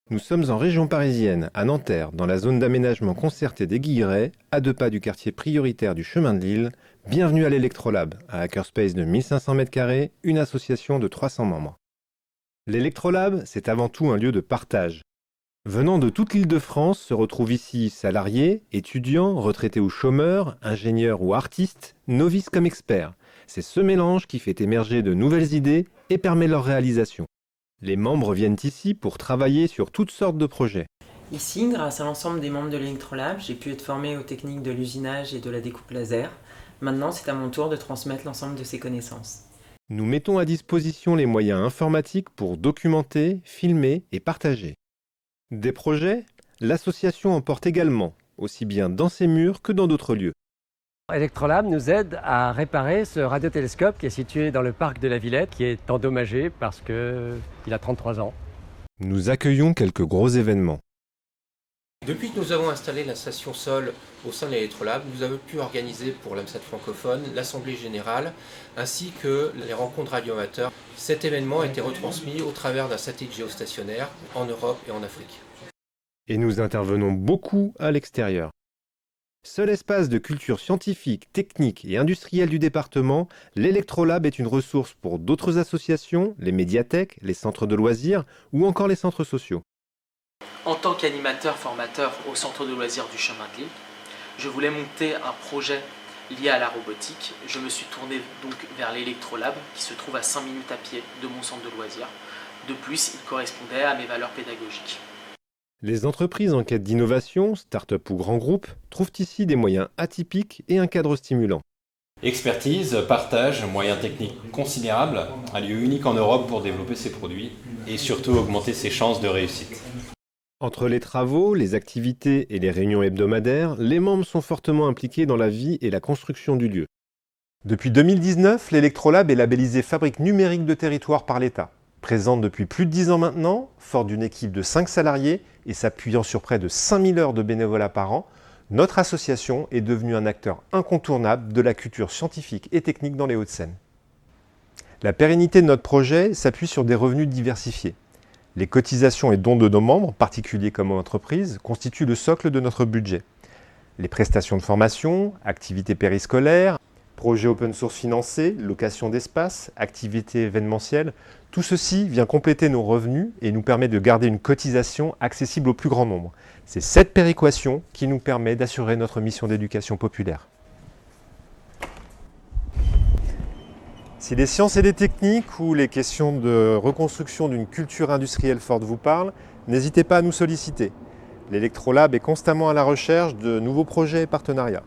Nous sommes en région parisienne, à Nanterre, dans la zone d'aménagement concerté des Guillerets, à 2 pas du quartier prioritaire du chemin de Lille. Bienvenue à l'Electrolab, un hackerspace de 1500 m², une association de 300 membres. L'Electrolab, c'est avant tout un lieu de partage. Venant de toute l'Île-de-France se retrouvent ici salariés, étudiants, retraités ou chômeurs, ingénieurs ou artistes, novices comme experts. C'est ce mélange qui fait émerger de nouvelles idées et permet leur réalisation. Les membres viennent ici pour travailler sur toutes sortes de projets. Ici, grâce à l'ensemble des membres de l'Electrolab, j'ai pu être formé aux techniques de l'usinage et de la découpe laser. Maintenant, c'est à mon tour de transmettre l'ensemble de ces connaissances. Nous mettons à disposition les moyens informatiques pour documenter, filmer et partager. Des projets, l'association en porte également, aussi bien dans ses murs que dans d'autres lieux. Electrolab nous aide à réparer ce radiotélescope qui est situé dans le parc de la Villette, qui est endommagé parce qu'il a 33 ans. Nous accueillons quelques gros événements. Depuis que nous avons installé la station Sol au sein de l'Electrolab, nous avons pu organiser pour l'AMSAT francophone l'Assemblée générale ainsi que les rencontres radioamateurs. Cet événement a été retransmis au travers d'un satellite géostationnaire en Europe et en Afrique. Et nous intervenons beaucoup à l'extérieur. Seul espace de culture scientifique, technique et industrielle du département, l'Electrolab est une ressource pour d'autres associations, les médiathèques, les centres de loisirs ou encore les centres sociaux. En tant qu'animateur-formateur au centre de loisirs du Chemin de Lille, je voulais monter un projet lié à la robotique. Je me suis tourné donc vers l'Electrolab qui se trouve à 5 minutes à pied de mon centre de loisirs. De plus, il correspondait à mes valeurs pédagogiques. Les entreprises en quête d'innovation, start-up ou grands groupes, trouvent ici des moyens atypiques et un cadre stimulant. Expertise, partage, moyens techniques considérables, un lieu unique en Europe pour développer ses produits et surtout augmenter ses chances de réussite. Entre les travaux, les activités et les réunions hebdomadaires, les membres sont fortement impliqués dans la vie et la construction du lieu. Depuis 2019, l'Electrolab est labellisé Fabrique numérique de territoire par l'État. Présente depuis plus de 10 ans maintenant, forte d'une équipe de 5 salariés et s'appuyant sur près de 5000 heures de bénévolat par an, notre association est devenue un acteur incontournable de la culture scientifique et technique dans les Hauts-de-Seine. La pérennité de notre projet s'appuie sur des revenus diversifiés. Les cotisations et dons de nos membres, particuliers comme entreprises, constituent le socle de notre budget. Les prestations de formation, activités périscolaires, projets open source financés, location d'espace, activités événementielles, tout ceci vient compléter nos revenus et nous permet de garder une cotisation accessible au plus grand nombre. C'est cette péréquation qui nous permet d'assurer notre mission d'éducation populaire. Si les sciences et les techniques ou les questions de reconstruction d'une culture industrielle forte vous parlent, n'hésitez pas à nous solliciter. L'Electrolab est constamment à la recherche de nouveaux projets et partenariats.